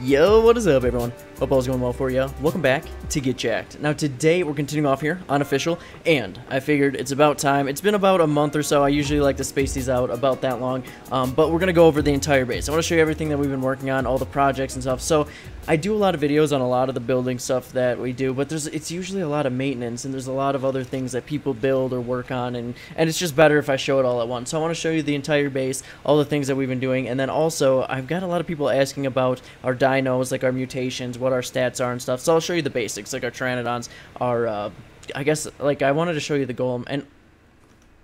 Yo, what is up, everyone? Hope all's going well for you. Welcome back to Get Jacked. Now, today we're continuing off here, unofficial, and I figured it's about time. It's been about a month or so. I usually like to space these out about that long, but we're going to go over the entire base. I want to show you everything that we've been working on, all the projects and stuff. So, I do a lot of videos on a lot of the building stuff that we do, but it's usually a lot of maintenance, and there's a lot of other things that people build or work on, and it's just better if I show it all at once. So I want to show you the entire base, all the things that we've been doing, and then also, I've got a lot of people asking about our dinos, like our mutations, what our stats are and stuff, so I'll show you the basics, like our Pteranodons, our, I guess, like, I wanted to show you the Golem, and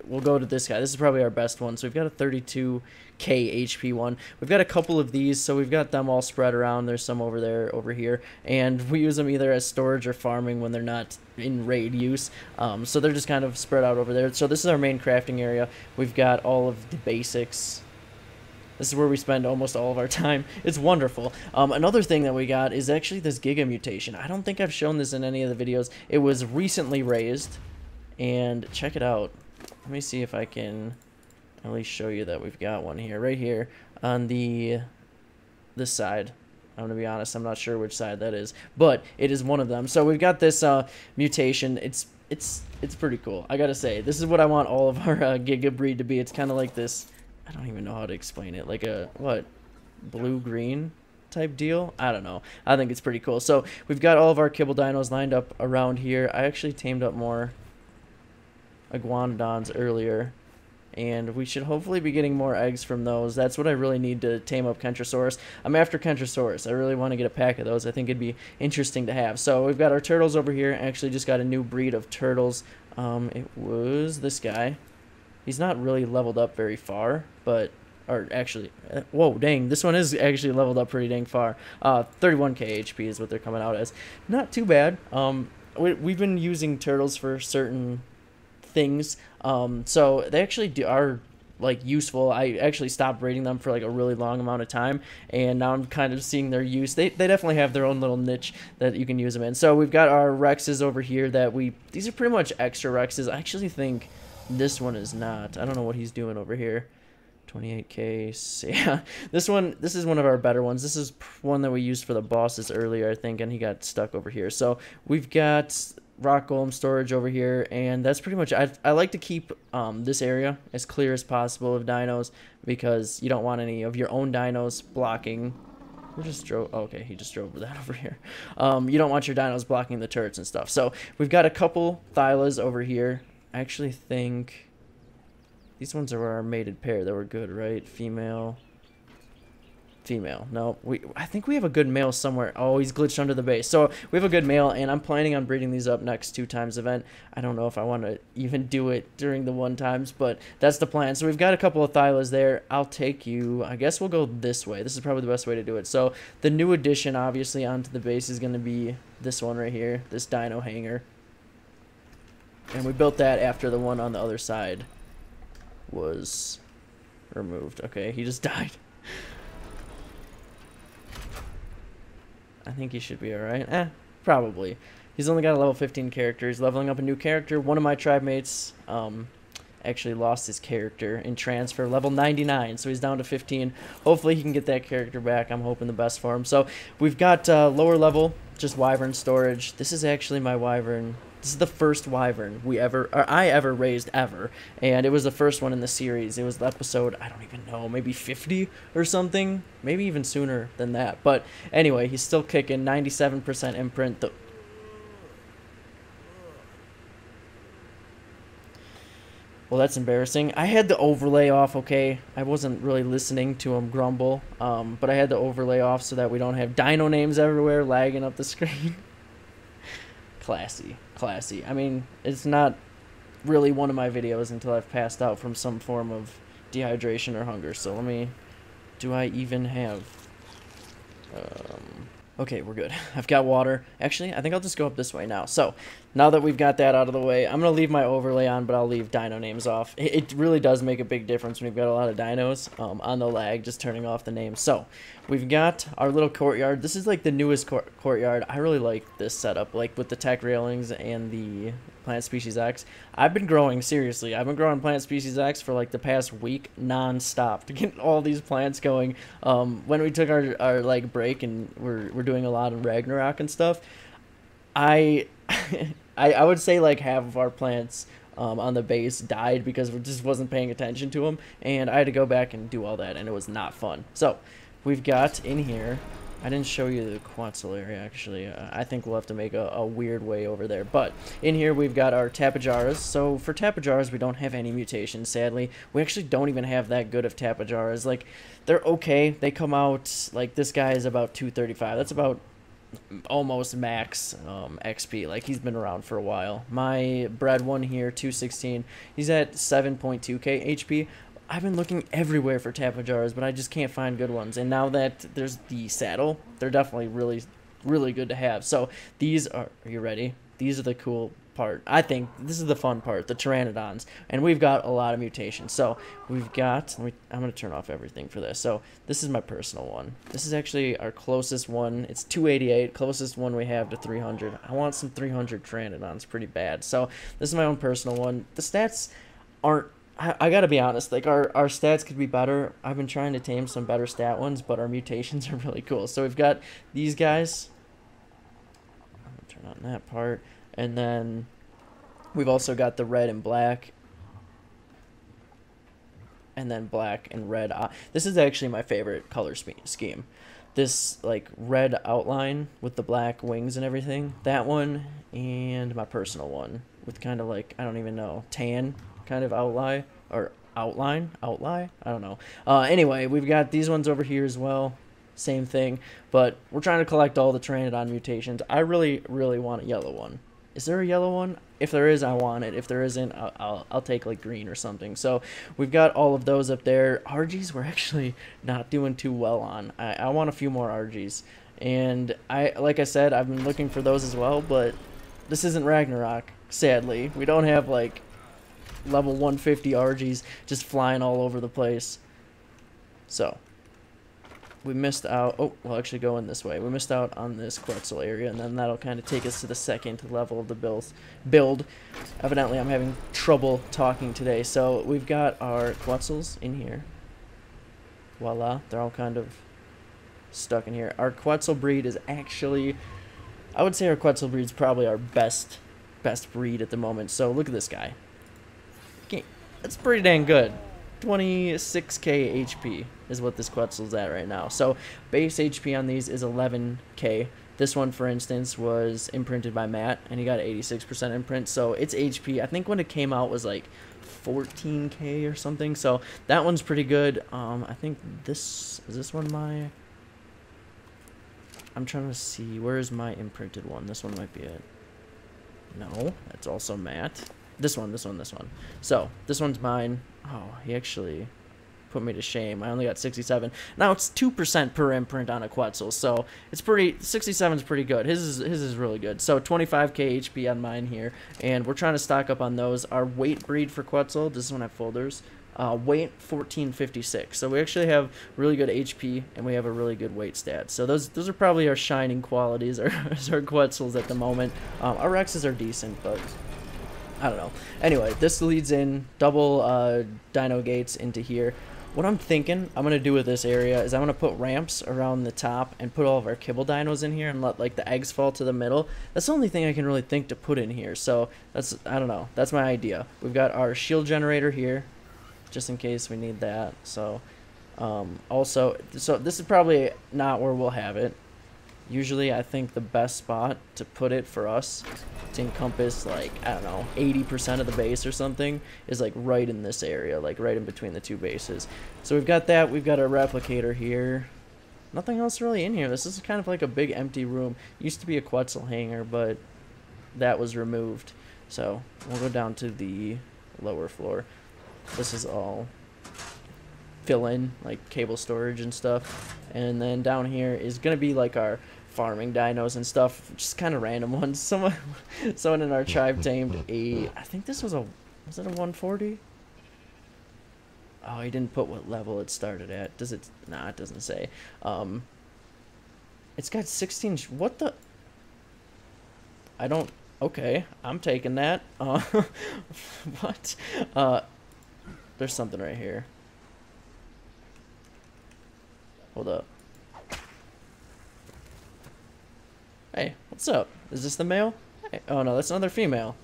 we'll go to this guy. This is probably our best one. So we've got a 32k HP one. We've got a couple of these, so we've got them all spread around. There's some over there, over here, and we use them either as storage or farming when they're not in raid use. So they're just kind of spread out over there. So this is our main crafting area. We've got all of the basics. This is where we spend almost all of our time. It's wonderful. Another thing that we got is actually this Giga mutation. I don't think I've shown this in any of the videos. It was recently raised, and check it out. Let me see if I can at least show you that we've got one here, right here on this side. I'm gonna be honest, I'm not sure which side that is, but it is one of them. So we've got this mutation. It's pretty cool. I gotta say, this is what I want all of our Giga breed to be. It's kind of like this. I don't even know how to explain it. Like a what, blue-green type deal? I don't know. I think it's pretty cool. So we've got all of our kibble dinos lined up around here. I actually tamed up more iguanodons earlier, and we should hopefully be getting more eggs from those. That's what I really need to tame up Kentrosaurus. I'm after Kentrosaurus. I really want to get a pack of those. I think it'd be interesting to have. So we've got our turtles over here. Actually just got a new breed of turtles. It was this guy. He's not really leveled up very far, but or actually, whoa, dang, this one is actually leveled up pretty dang far. 31k HP is what they're coming out as. Not too bad. We've been using turtles for certain things, so they actually are like useful. I actually stopped raiding them for like a really long amount of time, and now I'm kind of seeing their use. They definitely have their own little niche that you can use them in. So we've got our Rexes over here that these are pretty much extra Rexes. I actually think this one is not. I don't know what he's doing over here. 28k. So yeah, this is one of our better ones. This is one that we used for the bosses earlier, I think, and he got stuck over here. So we've got rock golem storage over here, and that's pretty much. I like to keep this area as clear as possible of dinos, because you don't want any of your own dinos blocking. We just drove. Oh, okay, he just drove that over here. You don't want your dinos blocking the turrets and stuff. So we've got a couple Thylas over here. I actually think these ones are our mated pair that were good, right? Female. No, I think we have a good male somewhere. Oh, he's glitched under the base. So we have a good male, and I'm planning on breeding these up next 2 times event. I don't know if I want to even do it during the 1 times, but that's the plan. So we've got a couple of Thylas there. I'll take you. I guess we'll go this way. This is probably the best way to do it. So the new addition, obviously, onto the base is going to be this one right here, this dino hanger. And we built that after the one on the other side was removed. Okay, he just died. I think he should be alright. Probably. He's only got a level 15 character. He's leveling up a new character. One of my tribe mates actually lost his character in transfer, level 99, so he's down to 15. Hopefully he can get that character back. I'm hoping the best for him. So we've got lower level, just wyvern storage. This is actually my wyvern. This is the first wyvern I ever raised ever, and it was the first one in the series. It was the episode, I don't even know, maybe 50 or something, maybe even sooner than that. But anyway, he's still kicking. 97% imprint. Well, that's embarrassing. I had the overlay off, okay? I wasn't really listening to him grumble, but I had the overlay off so that we don't have dino names everywhere lagging up the screen. Classy. I mean, it's not really one of my videos until I've passed out from some form of dehydration or hunger. So let me, do I even have, okay, we're good. I've got water. Actually, I think I'll just go up this way now. So now that we've got that out of the way, I'm going to leave my overlay on, but I'll leave dino names off. It really does make a big difference when you've got a lot of dinos on the lag, just turning off the names. So we've got our little courtyard. This is like the newest courtyard. I really like this setup, like with the tech railings and the Plant Species X. I've been growing, seriously, I've been growing Plant Species X for like the past week non-stop to get all these plants going. When we took our like break and we're doing a lot in Ragnarok and stuff, I would say like half of our plants on the base died because we just wasn't paying attention to them, and I had to go back and do all that, and it was not fun. So we've got in here, I didn't show you the Quetzal area actually. I think we'll have to make a weird way over there, but in here we've got our Tapajaras. So for Tapajaras we don't have any mutations, sadly. We actually don't even have that good of Tapajaras. Like, they're okay, they come out, like this guy is about 235. That's about almost max XP. Like, he's been around for a while. My bred one here, 216, he's at 7.2k HP. I've been looking everywhere for Tapajaras, but I just can't find good ones. And now that there's the saddle, they're definitely really good to have. So these are you ready? These are the cool part. I think this is the fun part, the Pteranodons. And we've got a lot of mutations. So we've got, I'm going to turn off everything for this. So this is my personal one. This is actually our closest one. It's 288, closest one we have to 300. I want some 300 Pteranodons pretty bad. So this is my own personal one. The stats aren't, I gotta be honest, like our stats could be better. I've been trying to tame some better stat ones, but our mutations are really cool. So we've got these guys. I'm gonna turn on that part. And then we've also got the red and black. And then black and red. This is actually my favorite color scheme. This like red outline with the black wings and everything. That one, and my personal one with kind of like, I don't even know, tan kind of outline, I don't know. Anyway, we've got these ones over here as well, same thing, but we're trying to collect all the Pteranodon mutations. I really want a yellow one. Is there a yellow one? If there is, I want it. If there isn't, I'll take like green or something. So we've got all of those up there. RGs we're actually not doing too well on. I want a few more RGs, and like I said, I've been looking for those as well, but this isn't Ragnarok, sadly. We don't have like level 150 RGs just flying all over the place. So we missed out. Oh, we'll actually go in this way. We missed out on this Quetzal area, and then that'll kind of take us to the second level of the build. Evidently, I'm having trouble talking today. So we've got our Quetzals in here. Voila, they're all kind of stuck in here. Our Quetzal breed is actually, I would say our Quetzal breed is probably our best breed at the moment. So look at this guy. That's pretty dang good. 26k HP is what this Quetzal's at right now. So base HP on these is 11k. This one, for instance, was imprinted by Matt, and he got 86% imprint. So its HP, I think when it came out, was like 14k or something. So that one's pretty good. I think this is this one my. I'm trying to see, where is my imprinted one? This one might be it. No, that's also Matt. This one. So this one's mine. Oh, he actually put me to shame. I only got 67. Now it's 2% per imprint on a Quetzal, so it's pretty. 67 is pretty good. His is really good. So 25k HP on mine here, and we're trying to stock up on those. Our weight breed for Quetzal. This is one I have folders. Weight 1456. So we actually have really good HP, and we have a really good weight stat. So those are probably our shining qualities, our Quetzals at the moment. Our Rexes are decent, but I don't know. Anyway, this leads in double dino gates into here. What I'm thinking I'm going to do with this area is I'm going to put ramps around the top and put all of our kibble dinos in here and let like the eggs fall to the middle. That's the only thing I can really think to put in here. So that's, I don't know, that's my idea. We've got our shield generator here, just in case we need that. So also, so this is probably not where we'll have it. Usually I think the best spot to put it for us to encompass, like, I don't know, 80% of the base or something is like right in this area, like right in between the two bases. So we've got that. We've got our replicator here. Nothing else really in here. This is kind of like a big empty room. Used to be a Quetzal hangar, but that was removed. So we'll go down to the lower floor. This is all fill in, like cable storage and stuff. And then down here is going to be like our farming dinos and stuff, just kind of random ones. Someone in our tribe tamed a, I think this was it a 140? Oh, he didn't put what level it started at. Does it? Nah, it doesn't say. It's got 16, what the? I don't, okay, I'm taking that. What? There's something right here. Hold up. Hey, what's up? Is this the male? Hey, oh no, that's another female.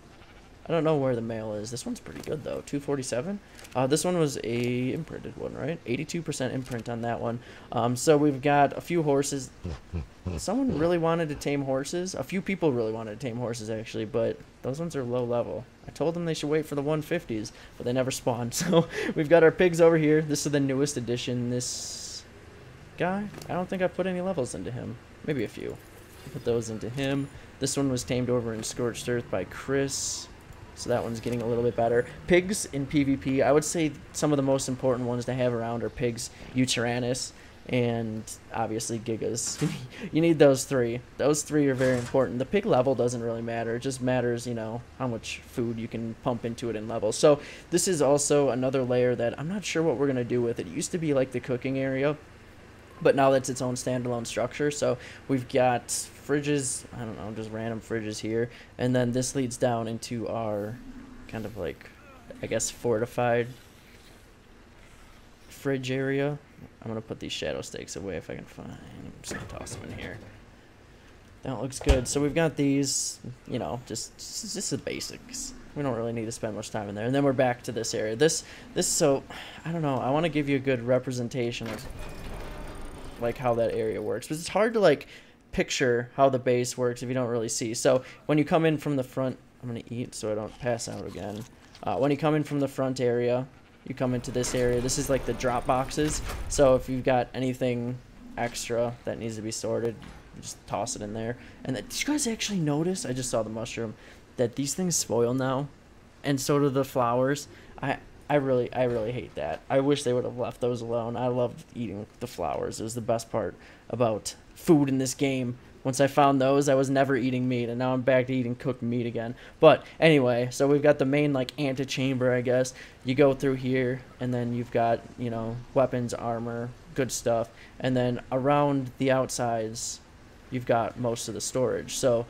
I don't know where the male is. This one's pretty good though. 247. This one was a imprinted one, right? 82% imprint on that one. So we've got a few horses. Someone really wanted to tame horses. A few people really wanted to tame horses actually, but those ones are low level. I told them they should wait for the 150s, but they never spawned. So we've got our pigs over here. This is the newest addition. This guy, I don't think I put any levels into him. Maybe a few. Put those into him. This one was tamed over in Scorched Earth by Chris. So that one's getting a little bit better. Pigs in PvP, I would say some of the most important ones to have around are pigs, Tyrannus, and obviously Gigas. You need those three. Those three are very important. The pig level doesn't really matter. It just matters, you know, how much food you can pump into it in level. So this is also another layer that I'm not sure what we're going to do with it. It used to be like the cooking area, but now that's its own standalone structure. So we've got fridges, I don't know, just random fridges here. And then this leads down into our kind of like, I guess, fortified fridge area. I'm going to put these shadow stakes away if I can find. I'm just going to toss them in here. That looks good. So we've got these, you know, just the basics. We don't really need to spend much time in there. And then we're back to this area. This, so, I don't know. I want to give you a good representation of like how that area works, but it's hard to like picture how the base works if you don't really see. So when you come in from the front, I'm gonna eat so I don't pass out again. When you come in from the front area, you come into this area. This is like the drop boxes. So if you've got anything extra that needs to be sorted, you just toss it in there. And did you guys actually notice? I just saw the mushroom that these things spoil now, and so do the flowers. I really hate that. I wish they would have left those alone. I loved eating the flowers. It was the best part about food in this game. Once I found those, I was never eating meat, and now I'm back to eating cooked meat again. But anyway, so we've got the main like antechamber, I guess. You go through here, and then you've got, you know, weapons, armor, good stuff. And then around the outsides, you've got most of the storage. So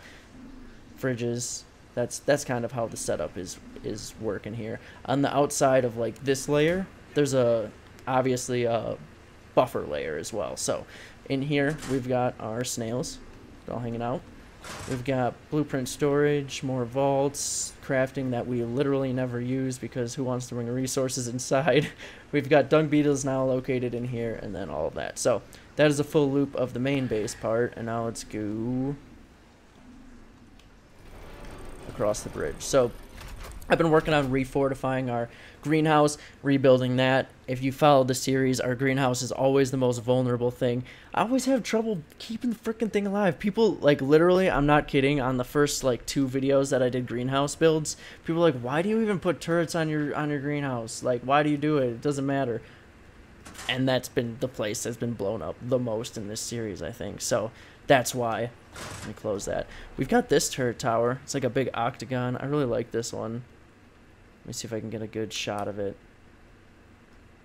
fridges, that's kind of how the setup is working here. On the outside of like this layer, there's obviously a buffer layer as well. So in here we've got our snails all hanging out. We've got blueprint storage, more vaults, crafting that we literally never use because who wants to bring resources inside? We've got dung beetles now located in here, and then all of that. So that is a full loop of the main base part, and now let's go across the bridge. So I've been working on refortifying our greenhouse, rebuilding that. If you follow the series, our greenhouse is always the most vulnerable thing. I always have trouble keeping the freaking thing alive. People, like, literally, I'm not kidding, on the first, like, 2 videos that I did greenhouse builds, people are like, why do you even put turrets on your greenhouse? Like, why do you do it? It doesn't matter. And that's been the place that's been blown up the most in this series, I think. So that's why. Let me close that. We've got this turret tower. It's like a big octagon. I really like this one. Let me see if I can get a good shot of it.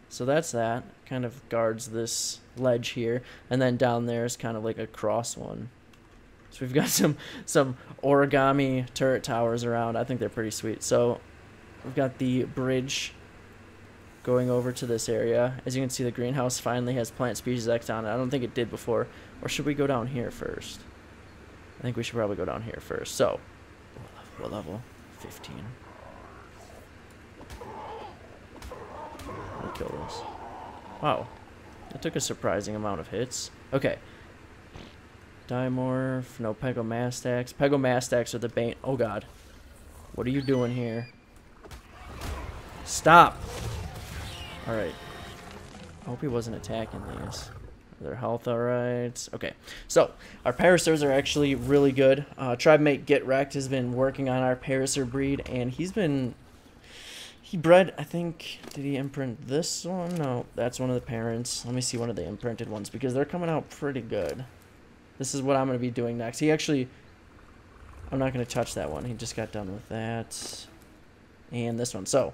So that's that. Kind of guards this ledge here. And then down there is kind of like a cross one. So we've got some origami turret towers around. I think they're pretty sweet. So we've got the bridge going over to this area. As you can see, the greenhouse finally has plant species X on it. I don't think it did before. Or should we go down here first? I think we should probably go down here first. So, what level? 15. I'll kill this. Wow. That took a surprising amount of hits. Okay. Dimorph. No Pegomastax. Pegomastax are the bane. Oh god. What are you doing here? Stop! Alright. I hope he wasn't attacking these. Are their health alright? Okay. So, our Paracers are actually really good. Tribemate Get Wrecked has been working on our Paracer breed, and he bred, I think, did he imprint this one? No, that's one of the parents. Let me see one of the imprinted ones, because they're coming out pretty good. This is what I'm going to be doing next. He actually... I'm not going to touch that one. He just got done with that. And this one. So,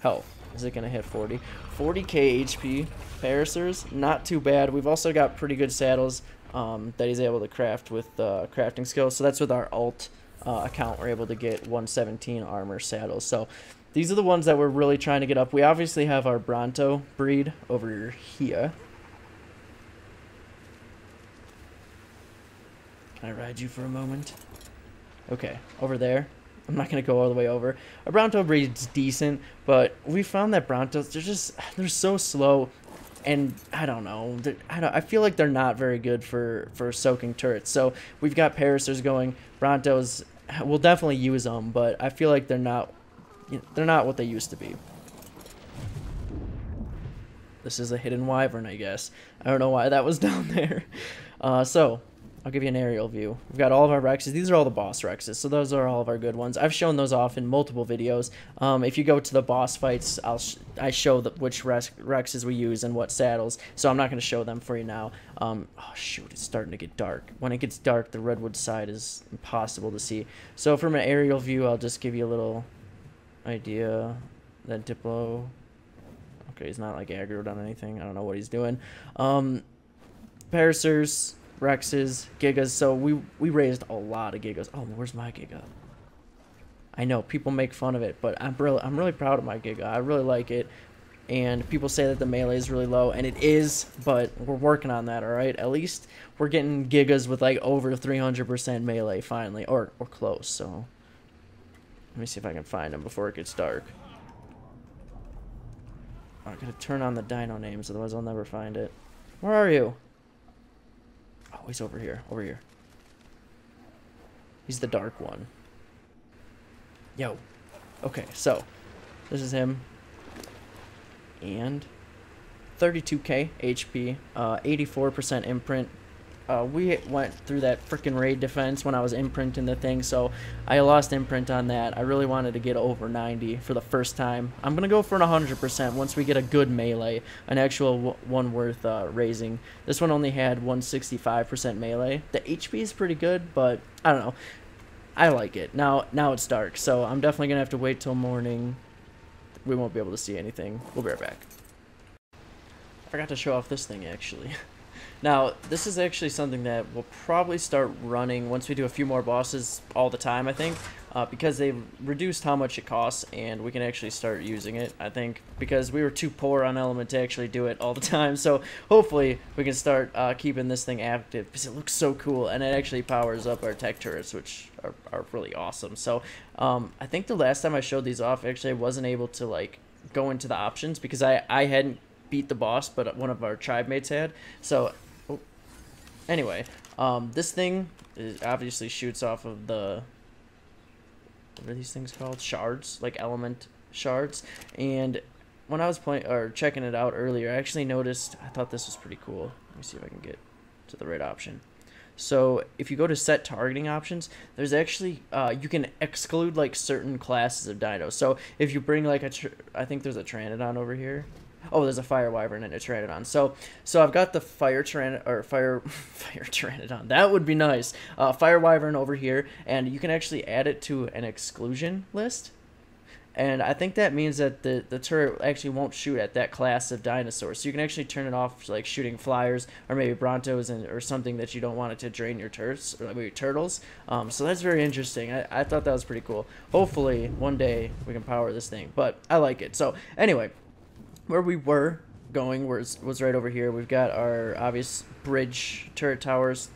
health. Is it going to hit 40? 40k HP. Paracers, not too bad. We've also got pretty good saddles that he's able to craft with crafting skills. So that's with our alt account. We're able to get 117 armor saddles. So these are the ones that we're really trying to get up. We obviously have our Bronto breed over here. Can I ride you for a moment? Okay, over there. I'm not going to go all the way over. A Bronto breed's decent, but we found that Brontos, they're so slow. And I don't know. I feel like they're not very good for soaking turrets. So we've got Paracers going. Brontos, we'll definitely use them, but I feel like they're not what they used to be. This is a hidden wyvern, I guess. I don't know why that was down there. So I'll give you an aerial view. We've got all of our Rexes. These are all the boss Rexes, so those are all of our good ones. I've shown those off in multiple videos. If you go to the boss fights, I show which Rexes we use and what saddles, so I'm not going to show them for you now. Oh shoot, it's starting to get dark. When it gets dark, the redwood side is impossible to see. So from an aerial view, I'll just give you a little idea. That Diplo... Okay, he's not like aggroed on anything. I don't know what he's doing. Paracers... Rexes, Gigas, so we raised a lot of Gigas. Oh, where's my Giga? I know people make fun of it, but I'm really proud of my Giga. I really like it, and people say that the melee is really low, and it is, but we're working on that. All right, at least we're getting Gigas with like over 300% melee finally, or close. So let me see if I can find him before it gets dark. I'm gonna turn on the Dino names, otherwise I'll never find it. Where are you? Oh, he's over here. Over here. He's the dark one. Yo. Okay, so this is him. And 32k HP, 84% imprint. We went through that freaking raid defense when I was imprinting the thing, so I lost imprint on that. I really wanted to get over 90 for the first time. I'm going to go for an 100% once we get a good melee, an actual one worth raising. This one only had 165% melee. The HP is pretty good, but I don't know. I like it. Now it's dark, so I'm definitely going to have to wait till morning. We won't be able to see anything. We'll be right back. I forgot to show off this thing, actually. Now, this is actually something that we'll probably start running once we do a few more bosses all the time, I think, because they've reduced how much it costs, and we can actually start using it, I think, because we were too poor on Element to actually do it all the time. So hopefully we can start keeping this thing active, because it looks so cool, and it actually powers up our tech turrets, which are really awesome. So I think the last time I showed these off, actually I wasn't able to like go into the options, because I hadn't beat the boss, but one of our tribe mates had. So anyway, this thing obviously shoots off of the, what are these things called? Shards, like element shards. And when I was checking it out earlier, I actually noticed, I thought this was pretty cool. Let me see if I can get to the right option. So if you go to set targeting options, there's actually, you can exclude like certain classes of dinos. So if you bring like I think there's a Pteranodon over here. Oh, there's a fire wyvern and a Pteranodon. So I've got the fire Pteranodon. That would be nice. Fire wyvern over here, and you can actually add it to an exclusion list. And I think that means that the turret actually won't shoot at that class of dinosaurs. So you can actually turn it off, like shooting flyers or maybe Brontos or something that you don't want it to drain your turrets or maybe turtles. So that's very interesting. I thought that was pretty cool. Hopefully one day we can power this thing, but I like it. So anyway, where we were going was right over here. We've got our obvious bridge turret towers.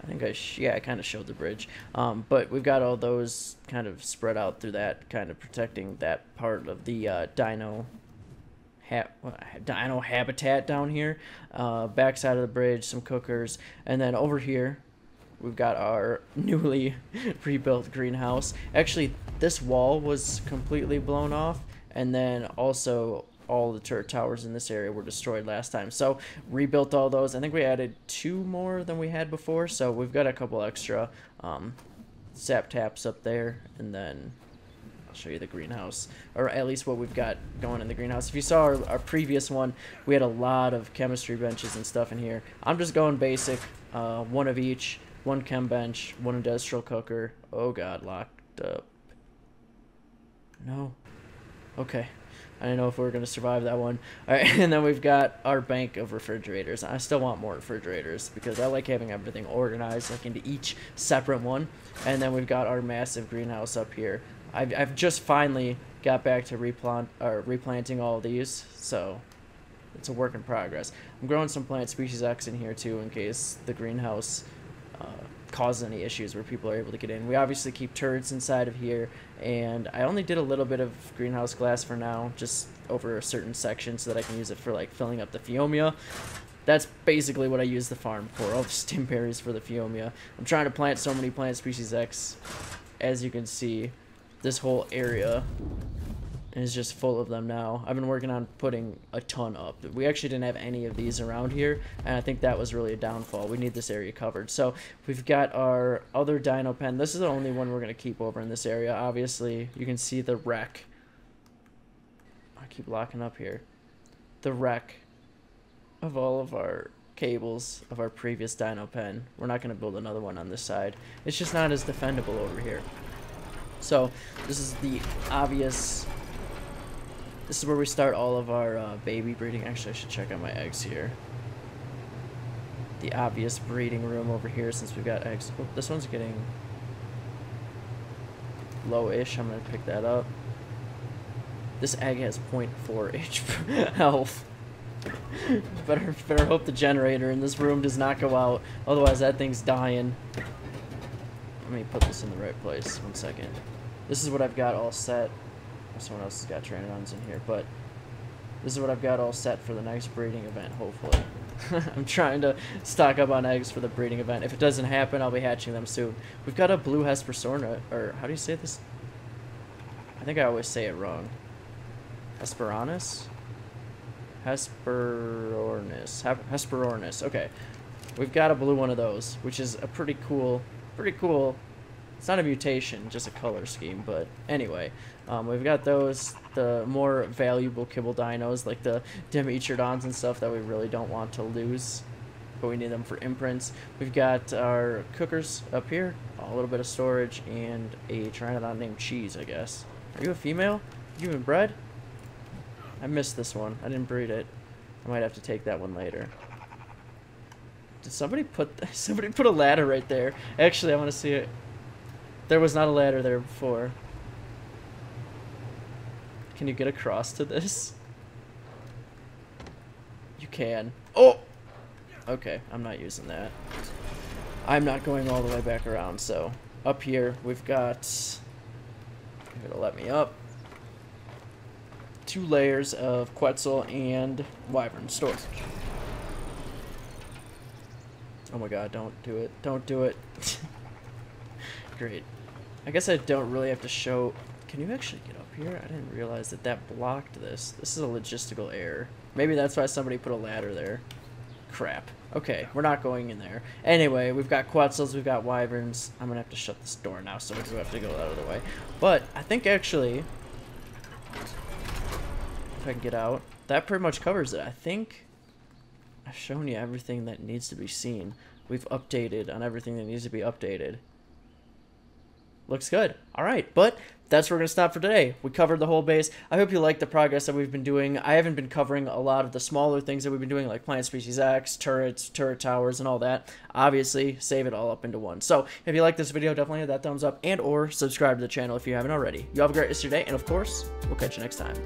I think I kind of showed the bridge. But we've got all those kind of spread out through that, kind of protecting that part of the dino habitat down here. Backside of the bridge, some cookers. And then over here, we've got our newly rebuilt greenhouse. Actually, this wall was completely blown off. And then also all the turret towers in this area were destroyed last time, so rebuilt all those. I think we added 2 more than we had before, so we've got a couple extra sap taps up there, and then I'll show you the greenhouse, or at least what we've got going in the greenhouse. If you saw our previous one, we had a lot of chemistry benches and stuff in here. I'm just going basic, one of each, one chem bench, one industrial cooker. Oh god, locked up. No. Okay. I didn't know if we were going to survive that one. Alright, and then we've got our bank of refrigerators. I still want more refrigerators because I like having everything organized like into each separate one. And then we've got our massive greenhouse up here. I've just finally got back to replanting all of these, so it's a work in progress. I'm growing some plant species X in here too in case the greenhouse causes any issues where people are able to get in. We obviously keep turrets inside of here, and I only did a little bit of greenhouse glass for now, just over a certain section so that I can use it for like filling up the Phiomia. That's basically what I use the farm for, all the stim berries for the Phiomia. I'm trying to plant so many plant species X. As you can see, this whole area is just full of them now. I've been working on putting a ton up. We actually didn't have any of these around here, and I think that was really a downfall. We need this area covered. So we've got our other dino pen. This is the only one we're going to keep over in this area. Obviously, you can see the wreck. I keep locking up here. The wreck of all of our cables of our previous dino pen. We're not going to build another one on this side. It's just not as defendable over here. So this is the obvious... This is where we start all of our baby breeding. Actually, I should check on my eggs here. The obvious breeding room over here since we've got eggs. Oh, this one's getting low-ish. I'm going to pick that up. This egg has 0.4 HP health. better hope the generator in this room does not go out. Otherwise, that thing's dying. Let me put this in the right place. 1 second. This is what I've got all set. Someone else has got Pteranodons in here, but this is what I've got all set for the next breeding event, hopefully. I'm trying to stock up on eggs for the breeding event. If it doesn't happen, I'll be hatching them soon. We've got a blue Hesperornis, or how do you say this? I think I always say it wrong. Hesperornis? Hesperornis, okay. We've got a blue one of those, which is a pretty cool, it's not a mutation, just a color scheme, but anyway. We've got those, the more valuable kibble dinos, like the Dimetrodons and stuff that we really don't want to lose, but we need them for imprints. We've got our cookers up here, a little bit of storage, and a Pteranodon named Cheese, I guess. Are you a female? You been bred? I missed this one. I didn't breed it. I might have to take that one later. Did somebody put a ladder right there? Actually, I want to see it. There was not a ladder there before. Can you get across to this? You can. Oh! Okay, I'm not using that. I'm not going all the way back around, so up here we've got... It'll let me up. 2 layers of Quetzal and Wyvern storage. Oh my god, don't do it. Don't do it. Great. I guess I don't really have to show... Can you actually get up here? I didn't realize that that blocked this. This is a logistical error. Maybe that's why somebody put a ladder there. Crap. Okay, we're not going in there. Anyway, we've got Quetzals, we've got Wyverns. I'm gonna have to shut this door now, so we do have to go the other way. But I think actually... If I can get out, that pretty much covers it. I think I've shown you everything that needs to be seen. We've updated on everything that needs to be updated. Looks good. All right, but that's where we're going to stop for today. We covered the whole base. I hope you like the progress that we've been doing. I haven't been covering a lot of the smaller things that we've been doing, like Plant Species X, turrets, turret towers, and all that. Obviously, save it all up into one. So if you like this video, definitely hit that thumbs up and or subscribe to the channel if you haven't already. You have a great rest of your day, and of course, we'll catch you next time.